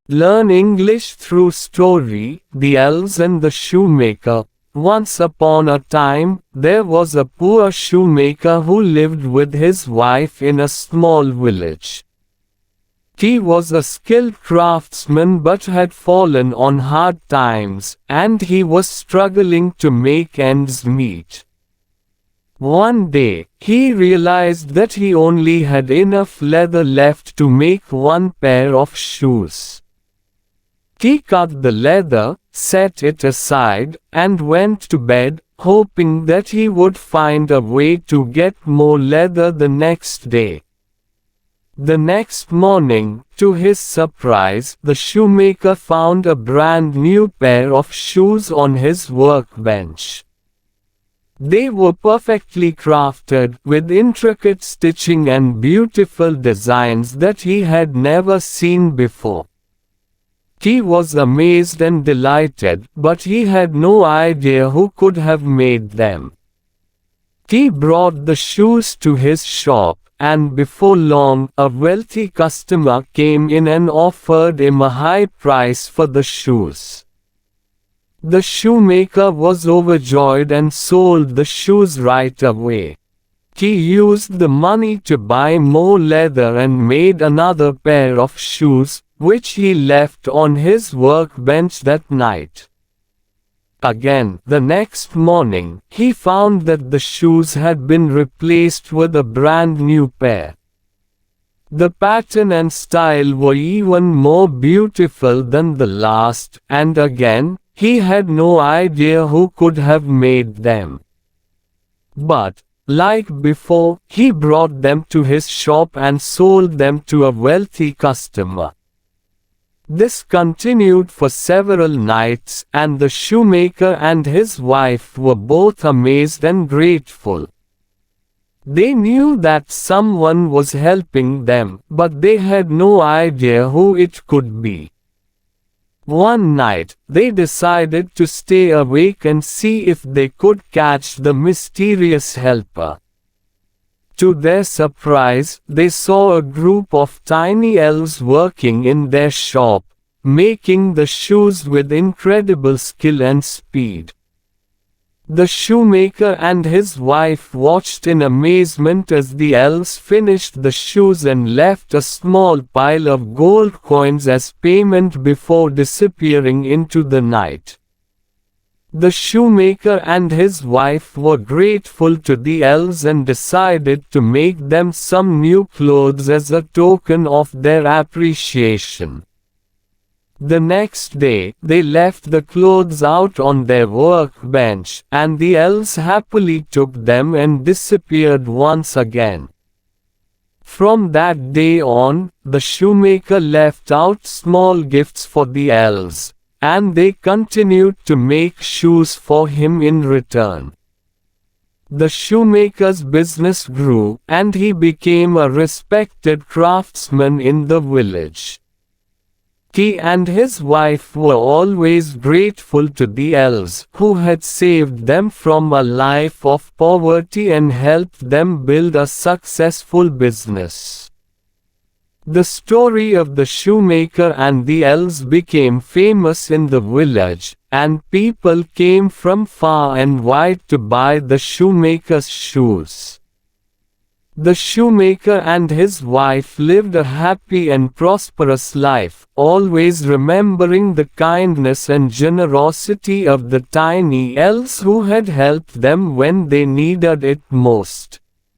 Learn English through story, The Elves and the Shoemaker. Once upon a time, there was a poor shoemaker who lived with his wife in a small village. He was a skilled craftsman but had fallen on hard times, and he was struggling to make ends meet. One day, he realized that he only had enough leather left to make one pair of shoes. He cut the leather, set it aside, and went to bed, hoping that he would find a way to get more leather the next day. The next morning, to his surprise, the shoemaker found a brand new pair of shoes on his workbench. They were perfectly crafted, with intricate stitching and beautiful designs that he had never seen before. He was amazed and delighted, but he had no idea who could have made them. He brought the shoes to his shop, and before long, a wealthy customer came in and offered him a high price for the shoes. The shoemaker was overjoyed and sold the shoes right away. He used the money to buy more leather and made another pair of shoes, which he left on his workbench that night. Again, the next morning, he found that the shoes had been replaced with a brand new pair. The pattern and style were even more beautiful than the last, and again, he had no idea who could have made them. But, like before, he brought them to his shop and sold them to a wealthy customer. This continued for several nights, and the shoemaker and his wife were both amazed and grateful. They knew that someone was helping them, but they had no idea who it could be. One night, they decided to stay awake and see if they could catch the mysterious helper. To their surprise, they saw a group of tiny elves working in their shop, making the shoes with incredible skill and speed. The shoemaker and his wife watched in amazement as the elves finished the shoes and left a small pile of gold coins as payment before disappearing into the night. The shoemaker and his wife were grateful to the elves and decided to make them some new clothes as a token of their appreciation. The next day, they left the clothes out on their workbench, and the elves happily took them and disappeared once again. From that day on, the shoemaker left out small gifts for the elves, and they continued to make shoes for him in return. The shoemaker's business grew, and he became a respected craftsman in the village. He and his wife were always grateful to the elves, who had saved them from a life of poverty and helped them build a successful business. The story of the shoemaker and the elves became famous in the village, and people came from far and wide to buy the shoemaker's shoes. The shoemaker and his wife lived a happy and prosperous life, always remembering the kindness and generosity of the tiny elves who had helped them when they needed it most.